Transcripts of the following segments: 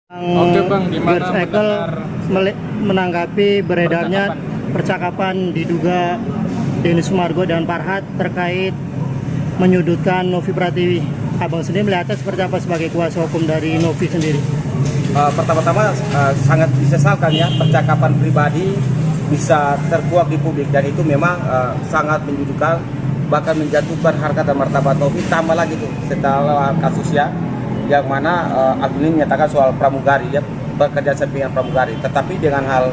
Oke Bang, gimana menanggapi beredarnya percakapan diduga Denny Sumargo dan Farhad terkait menyudutkan Novi Pratiwi. Abang sendiri melihatnya seperti apa sebagai kuasa hukum dari Novi sendiri? Pertama-tama sangat disesalkan ya, percakapan pribadi bisa terkuak di publik dan itu memang sangat menyudutkan, bahkan menjatuhkan harkat dan martabat Novi. Tambah lagi tuh setelah kasusnya yang mana akun ini menyatakan soal pramugari ya, bekerja sampingan pramugari. Tetapi dengan hal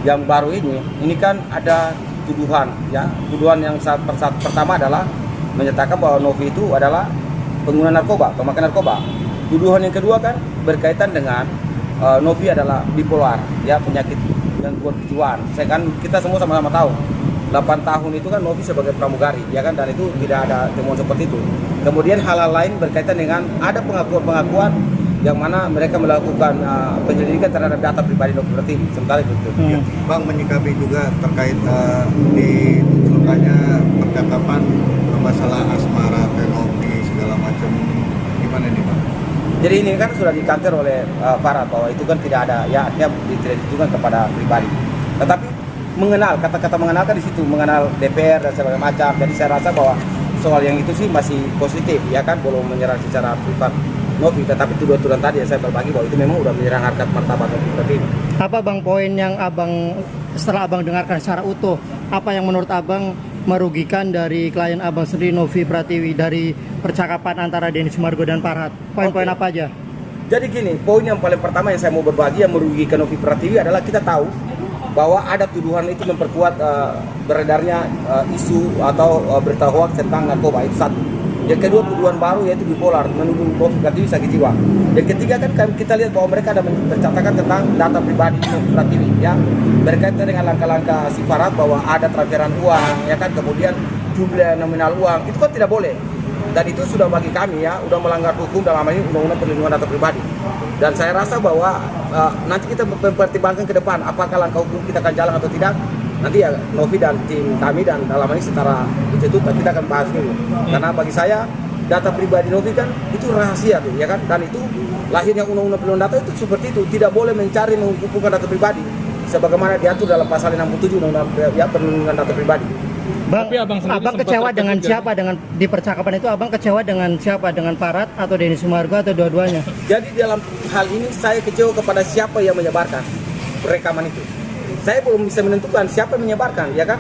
yang baru ini kan ada tuduhan ya. Tuduhan yang pertama adalah menyatakan bahwa Novi itu adalah pengguna narkoba, pemakai narkoba. Tuduhan yang kedua kan berkaitan dengan Novi adalah bipolar ya, penyakit gangguan kejiwaan. Kita semua sama-sama tahu 8 tahun itu kan Novi sebagai pramugari ya kan, dan itu tidak ada temuan seperti itu. Kemudian hal-hal lain berkaitan dengan ada pengakuan-pengakuan yang mana mereka melakukan penyelidikan terhadap data pribadi Novi Pratiwi. Sementara itu. Bang menyikapi juga terkait dimunculkannya percakapan masalah asmara, Novi segala macam, gimana nih Bang? Jadi ini kan sudah dikantor oleh Farhad bahwa itu kan tidak ada ya, artinya tidak ditujukan kepada pribadi. Tetapi mengenal, kata-kata mengenal kan di situ, mengenal DPR dan segala macam. Jadi saya rasa bahwa soal yang itu sih masih positif ya kan, belum menyerang secara privat Novi. Tetapi tuduhan tadi yang saya berbagi bahwa itu memang udah menyerang harkat martabat Novi Pratiwi. Apa Bang poin yang Abang setelah Abang dengarkan secara utuh, apa yang menurut Abang merugikan dari klien Abang sendiri Novi Pratiwi dari percakapan antara Denny Sumargo dan Farhad? Poin-poin apa aja? Jadi gini, poin yang paling pertama yang saya mau berbagi yang merugikan Novi Pratiwi adalah kita tahu bahwa ada tuduhan itu memperkuat beredarnya isu atau berita hoax tentang narkoba, itu satu. Yang kedua, tuduhan baru yaitu bipolar, menuduh Novi Pratiwi sakit jiwa. Yang ketiga kan kita lihat bahwa mereka ada mencatatkan tentang data pribadi Novi Pratiwi ya, berkaitan dengan langkah-langkah si Farhad bahwa ada transferan uang ya kan, kemudian jumlah nominal uang, itu kan tidak boleh. Dan itu sudah bagi kami ya, udah melanggar hukum dalam hal ini Undang-Undang Perlindungan Data Pribadi. Dan saya rasa bahwa nanti kita mempertimbangkan ke depan apakah langkah hukum kita akan jalan atau tidak. Nanti ya Novi dan tim kami dan dalam hal ini secara institut kita akan bahas dulu. Karena bagi saya data pribadi Novi kan itu rahasia tuh ya kan, dan itu lahirnya Undang-Undang Perlindungan Data itu seperti itu, tidak boleh mencari menghubungkan data pribadi sebagaimana diatur dalam pasal 67 Undang-Undang Perlindungan Data Pribadi. Bang, abang kecewa dengan siapa dengan di percakapan itu? Abang kecewa dengan siapa? Dengan Farhad atau Denny Sumargo atau dua-duanya? Jadi dalam hal ini saya kecewa kepada siapa yang menyebarkan rekaman itu. Saya belum bisa menentukan siapa yang menyebarkan, ya kan?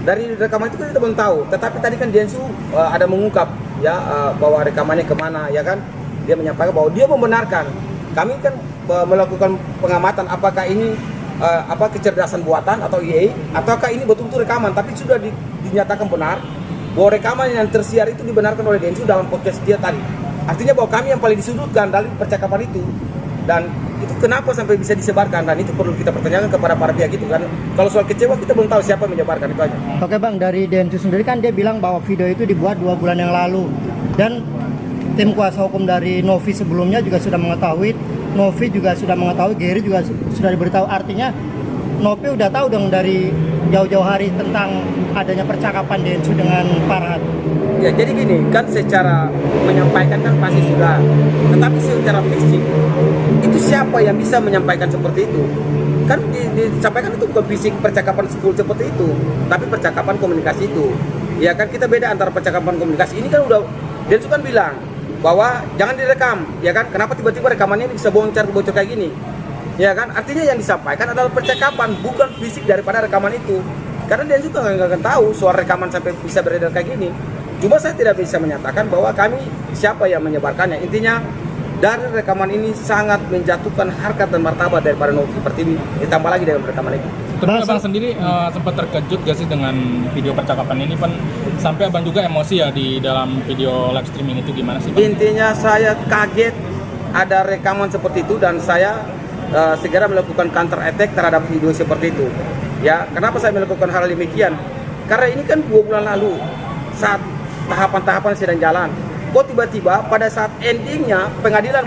Dari rekaman itu kita belum tahu. Tetapi tadi kan Densu ada mengungkap ya bahwa rekamannya kemana, ya kan? Dia menyampaikan bahwa dia membenarkan. Kami kan melakukan pengamatan apakah ini kecerdasan buatan atau IA, ataukah ini betul-betul rekaman, tapi sudah dinyatakan benar bahwa rekaman yang tersiar itu dibenarkan oleh Densu dalam podcast dia tadi. Artinya bahwa kami yang paling disudutkan dari percakapan itu, dan itu kenapa sampai bisa disebarkan, dan itu perlu kita pertanyakan kepada para pihak itu kan. Kalau soal kecewa kita belum tahu siapa yang menyebarkan, itu aja. Oke Bang, dari Densu sendiri kan dia bilang bahwa video itu dibuat 2 bulan yang lalu, dan tim kuasa hukum dari Novi sebelumnya juga sudah mengetahui, Novi juga sudah mengetahui, Gary juga sudah diberitahu. Artinya Novi udah tahu dong dari jauh-jauh hari tentang adanya percakapan Densu dengan Farhad. Ya jadi gini, kan secara menyampaikan kan pasti sudah, tetapi secara fisik itu siapa yang bisa menyampaikan seperti itu? Kan disampaikan itu bukan fisik percakapan seperti itu, tapi percakapan komunikasi itu. Ya kan kita beda antara percakapan komunikasi. Ini kan udah Densu kan bilang bahwa jangan direkam, ya kan? Kenapa tiba-tiba rekamannya bisa bocor kayak gini? Ya kan? Artinya yang disampaikan adalah percakapan, bukan fisik daripada rekaman itu. Karena dia juga nggak akan tahu soal rekaman sampai bisa beredar kayak gini. Cuma saya tidak bisa menyatakan bahwa kami siapa yang menyebarkannya. Intinya dari rekaman ini sangat menjatuhkan harkat dan martabat daripada Novi Pratiwi. Ditambah lagi dengan rekaman itu. Tapi Abang sendiri sempat terkejut gak sih dengan video percakapan ini, kan sampai Abang juga emosi ya di dalam video live streaming itu, gimana sih Bang? Intinya saya kaget ada rekaman seperti itu, dan saya segera melakukan counter attack terhadap video seperti itu. Ya, kenapa saya melakukan hal demikian? Karena ini kan 2 bulan lalu saat tahapan-tahapan sedang jalan. Kok tiba-tiba pada saat endingnya pengadilan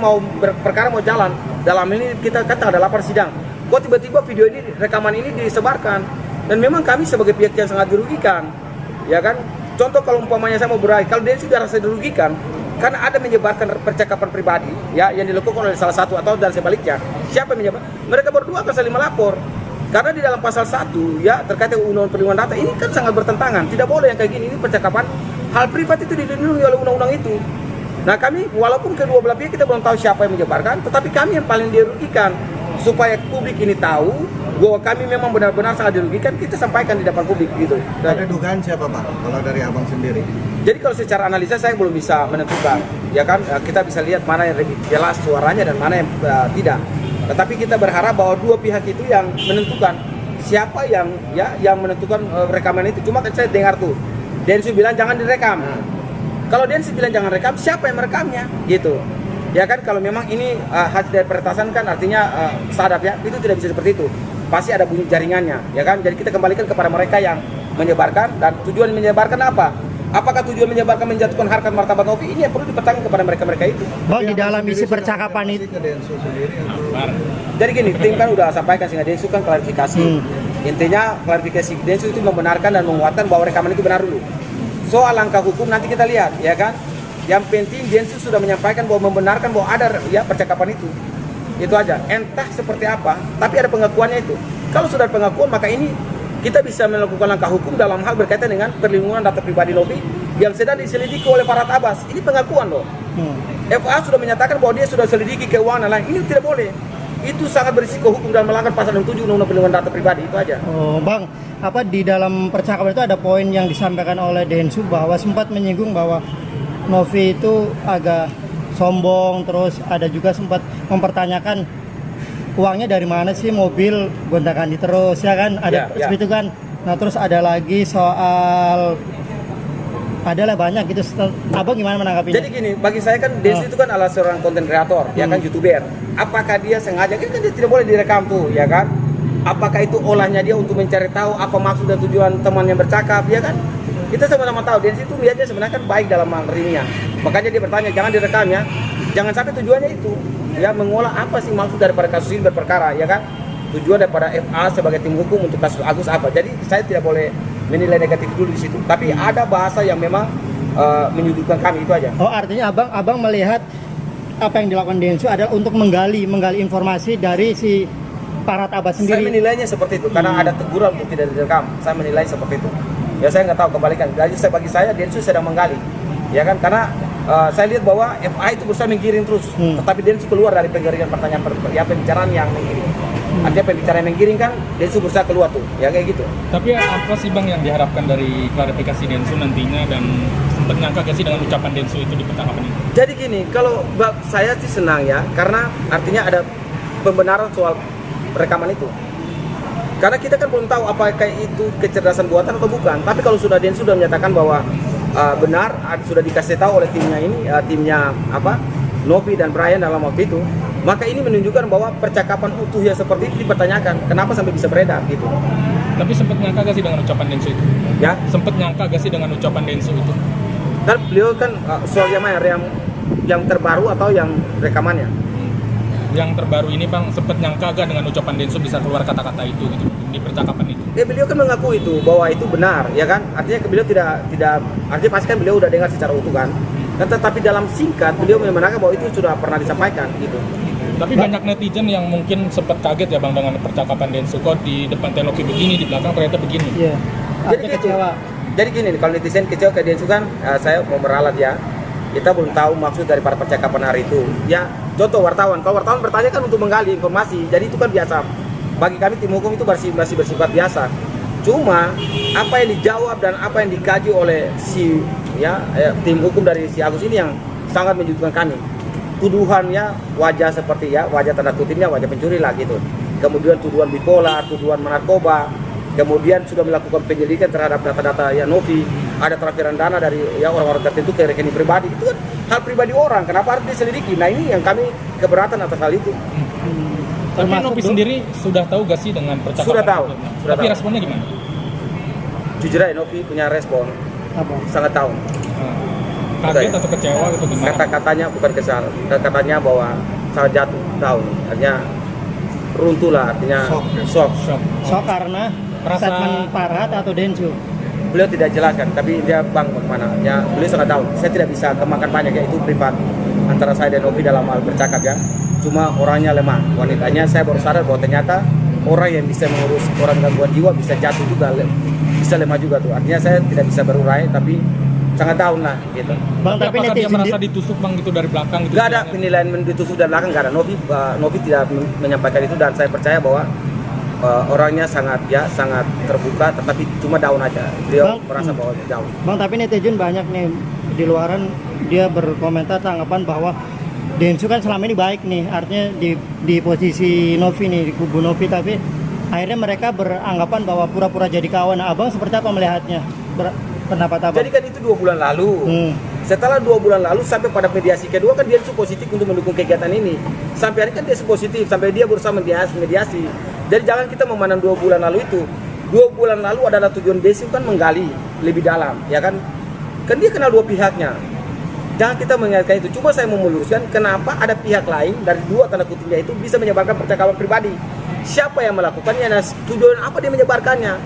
perkara mau jalan, dalam ini kita kata ada 8 sidang. Kok tiba-tiba video ini, rekaman ini disebarkan, dan memang kami sebagai pihak yang sangat dirugikan, ya kan? Contoh kalau umpamanya saya mau berai, kalau dia sudah rasa dirugikan, karena ada menyebarkan percakapan pribadi ya yang dilakukan oleh salah satu atau dan sebaliknya. Siapa yang menyebar? Mereka berdua akan saling melapor. Karena di dalam pasal 1 ya terkait dengan undang-undang perlindungan data ini kan sangat bertentangan. Tidak boleh yang kayak gini, ini percakapan hal privat itu dilindungi oleh undang-undang itu. Nah kami walaupun kedua belah pihak kita belum tahu siapa yang menyebarkan, tetapi kami yang paling dirugikan supaya publik ini tahu bahwa kami memang benar-benar sangat dirugikan, kita sampaikan di depan publik gitu. Ada dugaan siapa Pak? Kalau dari abang sendiri? Jadi kalau secara analisa saya belum bisa menentukan, ya kan kita bisa lihat mana yang lebih jelas suaranya dan mana yang tidak. Tetapi kita berharap bahwa dua pihak itu yang menentukan siapa yang menentukan rekaman itu. Cuma kan saya dengar tuh Densu bilang jangan direkam. Kalau Densu bilang jangan rekam, siapa yang merekamnya? Gitu. Ya kan kalau memang ini hasil dari peretasan kan artinya sadap ya, itu tidak bisa seperti itu. Pasti ada bunyi jaringannya, ya kan? Jadi kita kembalikan kepada mereka yang menyebarkan dan tujuan menyebarkan apa? Apakah tujuan menyebarkan menjatuhkan harkat martabat Novi? Ini yang perlu dipertanyakan kepada mereka-mereka itu. Bang, di dalam isi percakapan itu. Jadi gini, tim kan udah sampaikan sehingga Densu kan klarifikasi. Intinya klarifikasi Densu itu membenarkan dan menguatkan bahwa rekaman itu benar dulu. Soal langkah hukum nanti kita lihat, ya kan? Yang penting Densus sudah menyampaikan bahwa membenarkan bahwa ada ya percakapan itu. Itu aja. Entah seperti apa, tapi ada pengakuannya itu. Kalau sudah ada pengakuan, maka ini kita bisa melakukan langkah hukum dalam hal berkaitan dengan perlindungan data pribadi Novi yang sedang diselidiki oleh Farhad Abbas. Ini pengakuan loh. FA sudah menyatakan bahwa dia sudah selidiki keuangan lain. Ini tidak boleh. Itu sangat berisiko hukum dan melanggar pasal 67 Undang-Undang Perlindungan Data Pribadi. Itu aja. Oh, Bang, apa di dalam percakapan itu ada poin yang disampaikan oleh Densu bahwa sempat menyinggung bahwa Novi itu agak sombong, terus ada juga sempat mempertanyakan uangnya dari mana sih, mobil gonta-ganti terus ya kan, ada seperti itu kan. Nah terus ada lagi soal adalah banyak gitu. Abang gimana menanggapinya? Jadi gini, bagi saya kan Densu itu kan adalah seorang konten kreator, ya kan, YouTuber. Apakah dia sengaja? Kan dia tidak boleh direkam tuh, ya kan? Apakah itu olahnya dia untuk mencari tahu apa maksud dan tujuan teman yang bercakap, ya kan? Kita sama-sama tahu Densu itu lihatnya sebenarnya kan baik dalam dirinya. Makanya dia bertanya jangan direkam ya. Jangan sampai tujuannya itu ya mengolah apa sih maksud daripada kasus ini berperkara, ya kan? Tujuan daripada FA sebagai tim hukum untuk kasus Agus apa. Jadi saya tidak boleh menilai negatif dulu di situ. Tapi ada bahasa yang memang menyudutkan kami, itu aja. Oh, artinya abang melihat apa yang dilakukan Densu adalah untuk menggali informasi dari si Farhad Abbas Saya sendiri. menilainya seperti itu karena ada teguran untuk tidak direkam. Saya menilai seperti itu. Ya saya nggak tahu kembalikan. Jadi bagi saya Densu sedang menggali, ya kan? Karena saya lihat bahwa FA itu berusaha menggiring terus, tetapi Densu keluar dari penggiringan pertanyaan, ya pembicaraan yang menggiring. Artinya pembicaraan yang menggiring kan Densu berusaha keluar tuh, ya kayak gitu. Tapi apa sih Bang yang diharapkan dari klarifikasi Densu nantinya, dan sempat nyangka gak sih dengan ucapan Densu itu di percakapan ini? Jadi gini, kalau saya sih senang ya, karena artinya ada pembenaran soal rekaman itu. Karena kita kan belum tahu apakah itu kecerdasan buatan atau bukan. Tapi kalau sudah Densu sudah menyatakan bahwa benar, sudah dikasih tahu oleh timnya ini, timnya apa, Novi dan Brian dalam waktu itu, maka ini menunjukkan bahwa percakapan utuh yang seperti itu dipertanyakan. Kenapa sampai bisa beredar gitu? Tapi sempat nyangka gak sih dengan ucapan Densu itu? Ya, Sempat nyangka gak sih dengan ucapan Densu itu? kan beliau kan soal yang terbaru atau yang rekamannya? Yang terbaru ini Bang, sempat nyangka gak dengan ucapan Densu bisa keluar kata-kata itu gitu di percakapan itu? Beliau kan mengaku itu bahwa itu benar, ya kan? Artinya beliau tidak artinya pasti kan beliau udah dengar secara utuh kan. Tetapi dalam singkat beliau membenarkan bahwa itu sudah pernah disampaikan gitu. Tapi banyak netizen yang mungkin sempat kaget ya Bang dengan percakapan Densu, kok di depan Telopi begini, di belakang ternyata begini. Iya. Jadi kecewa. Jadi gini, kalau netizen kecewa ke Densu kan, saya mau meralat ya. Kita belum tahu maksud daripada percakapan hari itu. Ya, contoh wartawan. Kalau wartawan bertanya kan untuk menggali informasi, jadi itu kan biasa. Bagi kami tim hukum itu masih bersifat biasa. Cuma apa yang dijawab dan apa yang dikaji oleh si tim hukum dari si Agus ini yang sangat menyudutkan kami. Tuduhannya wajah seperti wajah tanda kutipnya wajah pencuri lah gitu. Kemudian tuduhan bipolar, tuduhan narkoba. Kemudian sudah melakukan penyelidikan terhadap data-data Novi, ada transferan dana dari orang-orang tertentu ke rekening pribadi. Itu kan hal pribadi orang, kenapa harus diselidiki? Nah ini yang kami keberatan atas hal itu. Tapi Novi sendiri sudah tahu gak sih dengan percakapan? Sudah tahu. Tapi responnya gimana? Jujur aja Novi punya respon, sangat tahu. Kaget atau kecewa gitu gimana? Kata-katanya bukan kesal, kata-katanya bahwa sangat jatuh, tahu. Artinya runtuh lah, artinya shock. So karena statement Farhad atau Densu? beliau tidak jelaskan, tapi dia bang bagaimana ya, beliau sangat tahu. Saya tidak bisa kemakan banyak ya, itu privat antara saya dan Novi dalam hal bercakap ya. Cuma orangnya lemah, wanitanya saya baru sadar bahwa ternyata orang yang bisa mengurus orang gangguan jiwa bisa jatuh juga, bisa lemah juga tuh. Artinya saya tidak bisa berurai, tapi sangat down lah gitu. Bang, tapi apakah dia netizen merasa ditusuk bang gitu dari belakang gitu? Gak ada penilaian ditusuk dari belakang, gak ada. Novi tidak menyampaikan itu, dan saya percaya bahwa orangnya sangat terbuka, tetapi cuma down aja. Beliau merasa bahwa down. Bang, tapi netizen banyak nih di luaran dia berkomentar tanggapan bahwa Densu kan selama ini baik nih, artinya di posisi Novi nih, di kubu Novi, tapi akhirnya mereka beranggapan bahwa pura-pura jadi kawan. Nah, abang seperti apa melihatnya? Pendapat abang? Jadi kan itu 2 bulan lalu. Setelah 2 bulan lalu sampai pada mediasi kedua kan dia positif untuk mendukung kegiatan ini. Sampai hari kan dia positif, sampai dia berusaha mediasi. Jadi jangan kita memandang 2 bulan lalu itu. 2 bulan lalu adalah tujuan Densu kan menggali lebih dalam, ya kan? Kan dia kenal 2 pihaknya. Jangan kita mengingatkan itu. Cuma saya mau meluruskan kenapa ada pihak lain dari 2 tanda kutipnya itu bisa menyebarkan percakapan pribadi. Siapa yang melakukannya dan tujuan apa dia menyebarkannya?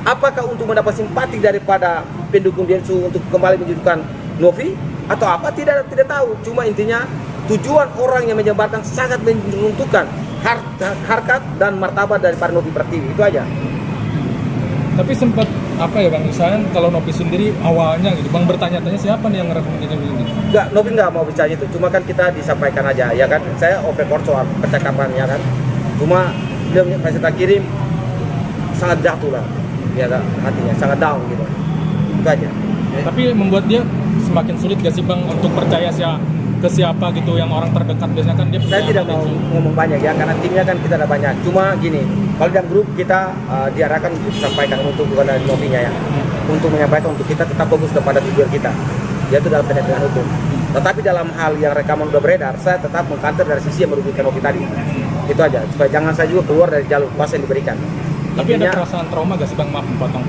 Apakah untuk mendapat simpati daripada pendukung Densu untuk kembali menjadikan Novi atau apa? Tidak tahu. Cuma intinya tujuan orang yang menyebarkan sangat menentukan harkat dan martabat daripada Novi Pratiwi, itu aja. Tapi sempat apa ya bang, misalnya kalau Novi sendiri awalnya gitu bang bertanya-tanya siapa nih yang ngerekomendasi begini? Enggak, Novi enggak mau bicara itu, cuma kan kita disampaikan aja, ya kan. Saya off record soal percakapan, ya kan. Cuma dia kita kirim sangat jatuh lah, ya kan, hatinya sangat down gitu. Itu aja. Tapi membuat dia semakin sulit gak sih bang untuk percaya ke siapa gitu yang orang terdekat, biasanya kan dia. Saya tidak mau ngomong banyak ya, karena timnya kan kita ada banyak. Cuma gini, kalau dalam grup kita diarahkan untuk disampaikan untuk bukan dari Novinya ya, untuk menyampaikan untuk kita tetap fokus kepada tujuan kita, yaitu dalam penegakan hukum. Tetapi dalam hal yang rekaman udah beredar, saya tetap mengkanter dari sisi yang merugikan Novi tadi. Itu aja, supaya jangan saya juga keluar dari jalur kuasa yang diberikan. Tapi ada perasaan trauma gak sih bang, maaf potong?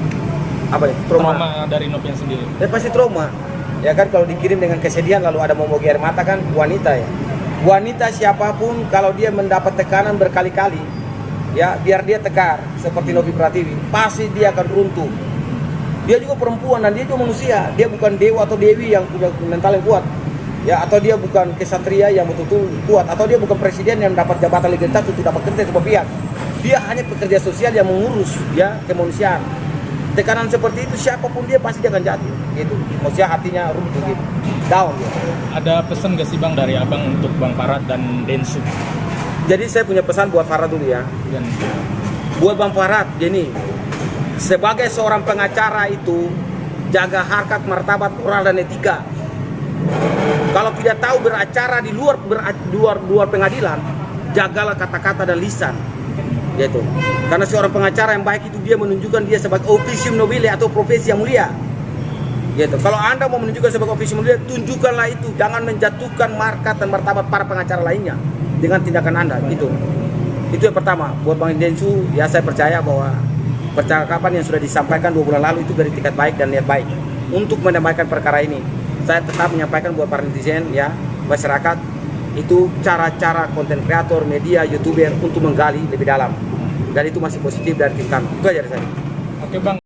Apa ya? Trauma dari Novi yang sendiri? Ya pasti trauma. Ya kan, kalau dikirim dengan kesedihan lalu ada memogi air mata kan wanita ya. Wanita siapapun kalau dia mendapat tekanan berkali-kali, ya biar dia tegar seperti Novi Pratiwi, pasti dia akan runtuh. Dia juga perempuan dan dia juga manusia. Dia bukan dewa atau dewi yang punya mental yang kuat. Ya, atau dia bukan kesatria yang betul-betul kuat, atau dia bukan presiden yang dapat jabatan legalitas untuk dapat kerja sebuah pihak. Dia hanya pekerja sosial yang mengurus ya kemanusiaan. Tekanan seperti itu siapapun dia pasti dia akan jatuh gitu. Maksudnya hatinya runtuh gitu, down gitu. Ada pesan gak sih bang dari abang untuk Bang Farad dan Densu? Jadi saya punya pesan buat Farad dulu ya. Dan Buat Bang Farad, gini, sebagai seorang pengacara itu jaga harkat, martabat, moral dan etika. Kalau tidak tahu beracara di luar pengadilan, jagalah kata-kata dan lisan. Gitu. Karena seorang pengacara yang baik itu dia menunjukkan dia sebagai officium nobile atau profesi yang mulia. Gitu. Kalau Anda mau menunjukkan sebagai officium mulia, tunjukkanlah itu. Jangan menjatuhkan markat dan martabat para pengacara lainnya dengan tindakan Anda. Itu yang pertama. Buat Bang Densu, ya saya percaya bahwa percakapan yang sudah disampaikan 2 bulan lalu itu dari tingkat baik dan niat baik untuk menyampaikan perkara ini. Saya tetap menyampaikan buat para netizen ya, masyarakat, itu cara-cara konten kreator, media, youtuber untuk menggali lebih dalam, dan itu masih positif dari tim kami. Itu aja dari saya. oke bang.